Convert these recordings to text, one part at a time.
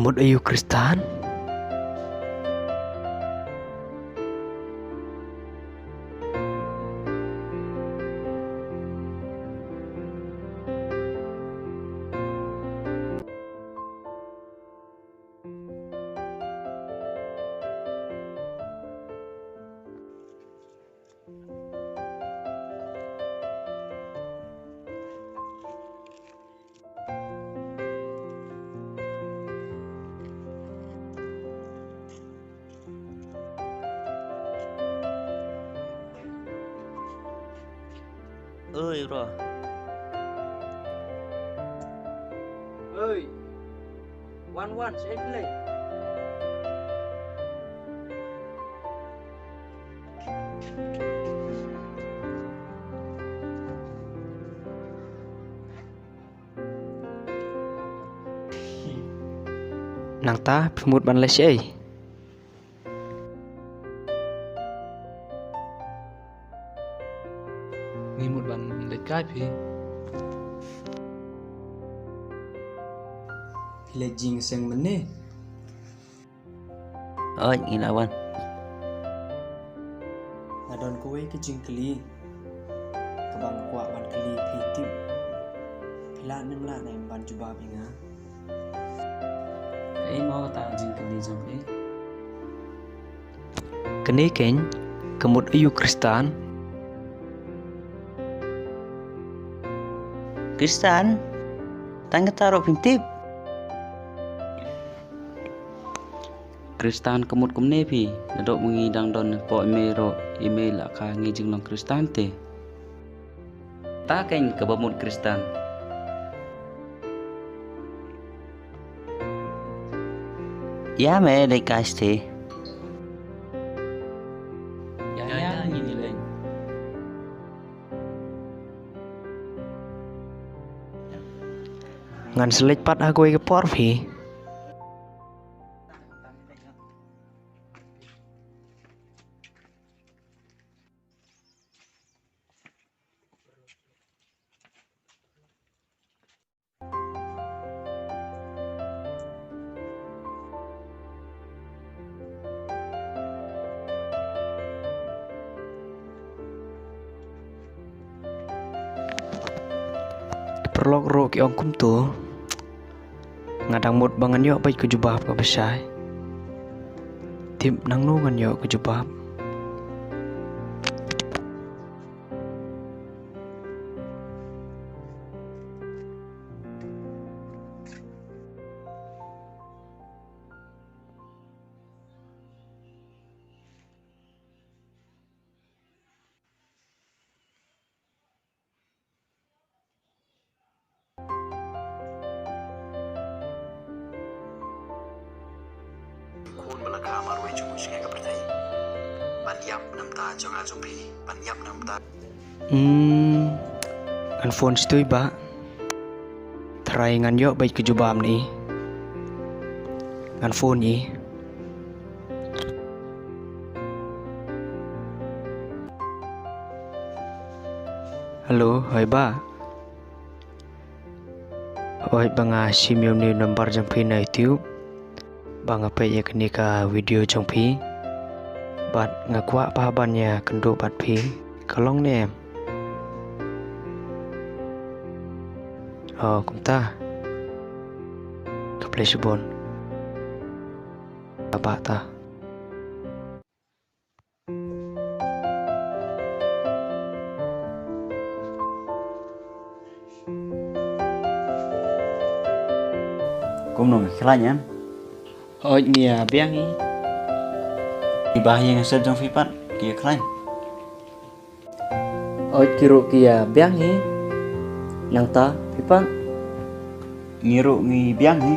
Kemud ayu Kristan. Ơi rồi. Ơi, one sẽ play. Nang ta pemut ban lesei. Ni một bạn lấy cái phi Lejing seng mene. Ơi nghĩ là quan. Ngadon kowe ke jingkeli. Kabang kwa ban keli pitip. Pila nang la nang ban jubab inga. Ấy mau ta dừng cái đi trong ấy. Kene ken kemud ayu Kristan. Kristan, tangga taruh pintip. Kristan kemut kumne pi, nadok mengi dang don po email email lah ka ngi jeng long Kristan te. Ta ken kebamut Kristan. Ya me dai kas te. Ya ni lên. Ngan selej pat aku ke por phi. Perlok ro ki ong kum tu. Ngadang mut bangan yo bai ke jubab ka besai. Tim nang nu ngan yo ke jubab. Khuôn và là khá mà rồi chúng sẽ gặp thấy bạn dập nằm ta cho ngã trong phi bạn dập nằm ta Ngan phone stui ba. Try ngan yo bai ke jubab ni. Ngan phone ni. Halo, hai ba. Oi banga simyo ni number jang phi na tiu. Bang apa ya kini ka video jong phi. Bat ngakwa pa ban ya kendo bat phi. Kalong ni em. Oh, cũng ta. Kaplay subon. Baba ta. Cũng nong khai nhá. Oi nia biang ni. Ibah yang sedang trong phi pat kia khai. Oi kiro kia biang ni. Nang ta pipa. Ngiru ngi biang ni.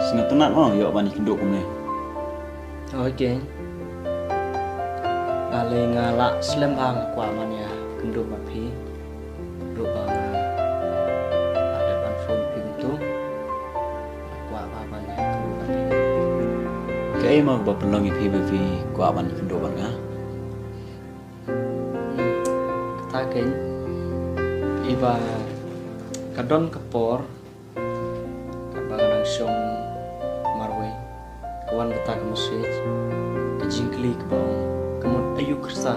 Singa tunat mo yo bani kindo kumne. Okay. Ale ngala slam ang kwa man ya kendo bat phi. Do bang ada ban phone ping tu. Kwa ba ban ya kendo bat phi. Cái mà bập lòng phi bởi vì quả bani kindo ban nga. Ta ken. Iba kadon kapor. Kabangan ang siyong kawan kata ke message ke jingkli ke bawang kemun ayu kersa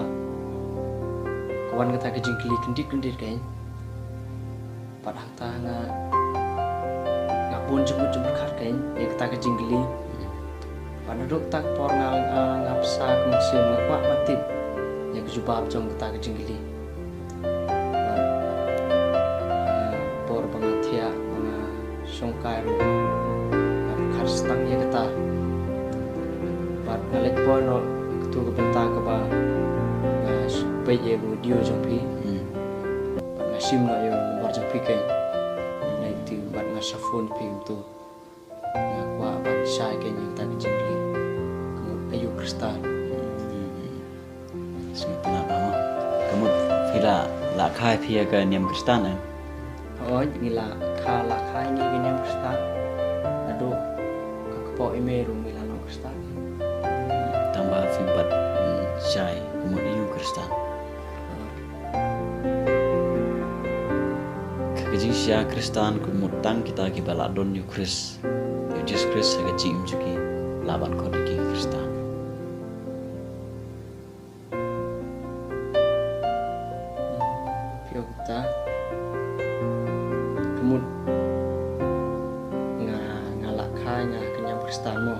kawan kata ke jingkli kendir kain padang ta nga pun jemput kat kain ya kata ke jingkli pada dok tak por ngapsa ke musim ngak matip ya ke jubab jong kata ke jingkli por bangatia mga songkai stang ya kata bat ngalet po no ketu ke benta ke ba pe ye video jampi bat ngasim no yo nomor jampi ke na itu bat ngasafon pi tu ngakwa bat sai ke ni ta jingli kamu ayu kristal Sementara apa? Kamu fila lak khai pia ke niam Kristen eh? oh ngila khala khai ni ke niam kristal ado po ime rumi la no kristal Tambah fibat syai kamu iu Kristen. Kejing sia Kristen kamu tang kita ki balak don yu Kris. Yu Jesus Kris ke jing juki laban ko di Kristen. Pio kita kamu ngalak khai nga kenyam kristal mo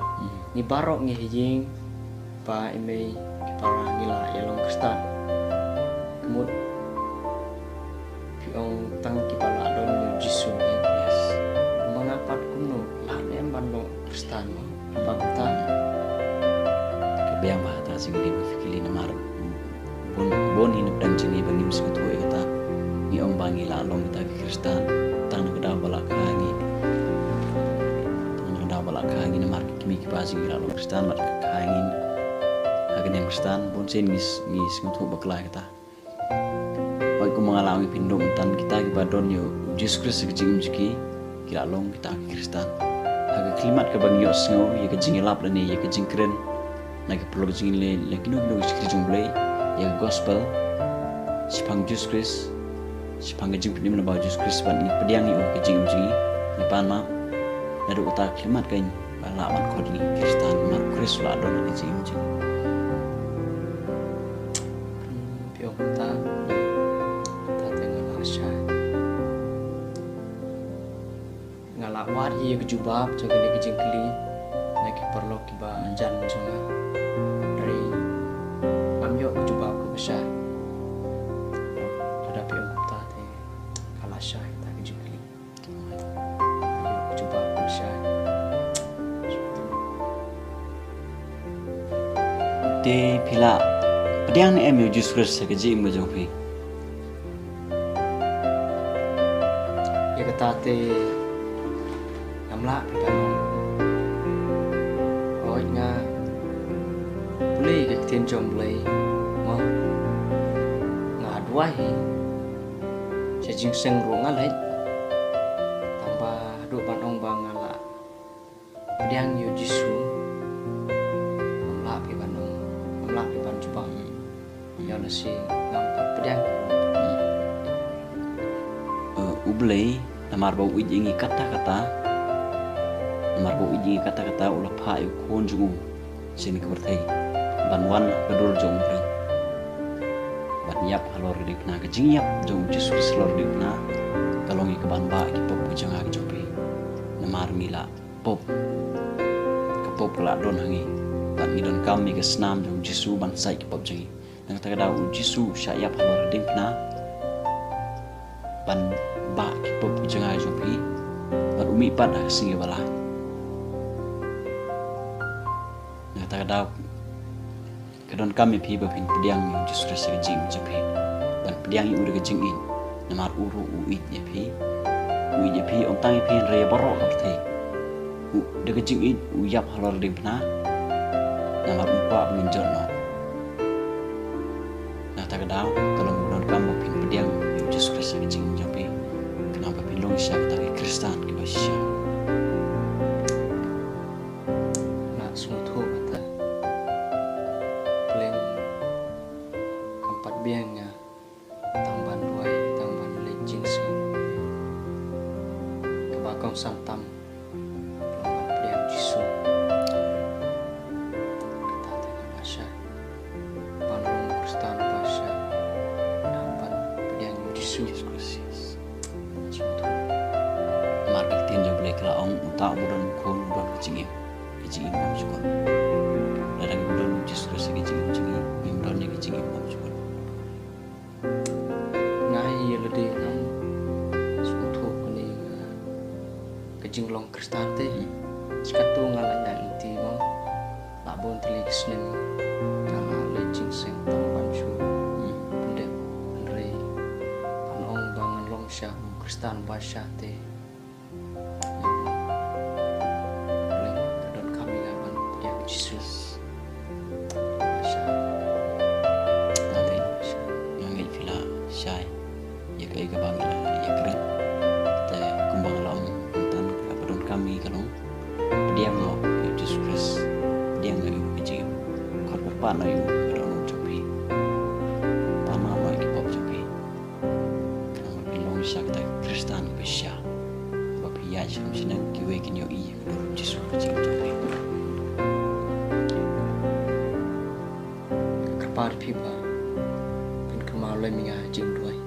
ni barok ngi hijing pa ime para ngila yalong kristal kamu piong tang ki pala don yu jisu Yes. mangapat kuno la em bando kristal mo apa kita Kebayang bahata sing di fikili namar bon hinap dan jengi bagi misku tu kata ni ong bangi la long kita ke Kristen tang ngada balak hangi tang ngada balak hangi namar kimi ki pasi la long Kristen mat hangi agen yang Kristen bon sen ngis ngutu bakla kata Wai ku mengalami pindom tan kita ki badon yo Jesus Kristus ke jingim jiki kira long kita ke Kristen aga klimat ke bang yo sngo ye ke jingilap lani ye ke jingkren na ke perlu jingile le kinu sikri jumblai ya gospel sipang Jesus Kristus sipang jing pdim na ba Jesus Kristus ban ni pediang ni ke jing jingi ni pan ma na do uta klimat kain bala man ko ni Kristen ma Kristus la don ke jing jingi pio kita tengah asya ngalak war ye ke jubab jaga ni ke jingkli na ke perlu ki ba jan jonga dari amyo ke jubab ke besar ada pio kita te kalasya kita ke jingkli ayo ke jubab ke besar de pila pediang ni em yo Jesus Kristus ke jing mo jong phi ya kata te namla pipanon oi nga boleh ke tin jom boleh mo nga duai se jing seng ru nga lai tambah du ban ong bang ngala pediang yu jisu namla pipanon namla pipan cuba ya nasi ngampat pediang ublei namar bau ujingi kata-kata namar bau ujingi kata-kata ulah pha yu kon jungu sini ke berthai banwan kedul jong pre ban yap halor di na ke jingyap jong Jesus lor di na kalongi ke ban ba ki pop janga ke jopi namar mila pop ke pop la don hangi ban midon kami ke snam jong Jesus ban sai ke pop jangi nang ta da Jesus syayap halor di na ban ba ki pop janga jopi ban umi pada singi bala na ta da kedon kami pi bapin pediang yang Jesus Kristus ke jing jopi ban pediang yu de ke jing in namar uru uit ye pi on tang pi re borok berthai de ke jing in uyap halor de na namar umpa menjor no na ta da kalau kedon kami bapin pediang yang Jesus Kristus ke jing jopi kenapa pilong syak tak Kristen ke basya nak sumutu kata peleng keempat biangnya tamban duai tamban lejing sing kebakong santam lembat peliang jisu Yesus Kristus. Mar ka tin jo blek la ong ta budan khon budan kecingin mam sukon. Ladang budan Yesus Kristus kecingin budan ni kecingin mam sukon. Ngai ye le de nam su thu ko ni ka jing long kristan te skatu ngala yang ti mo la bon tli kisnen ta le jing seng ta ban chu de andre pan ong bangan long sha kristan ba sha te le don kami ngaban ya Jesus sha Nanti yang ngai fila syai ya kai ka bang ya keren. Te kumbang lam tan ka padon kami kalong. Diam lo Yesus Kristus. Diam ngai kecingin. Kor berpan ayu kadon copi. Tanah mai ki pop copi. Kang bilong syak ta Kristan besya. Bapi ya jam sinang ki we kin yo I kadon Yesus kecingin copi. kapar pipa kan kemal le mi ga jing duai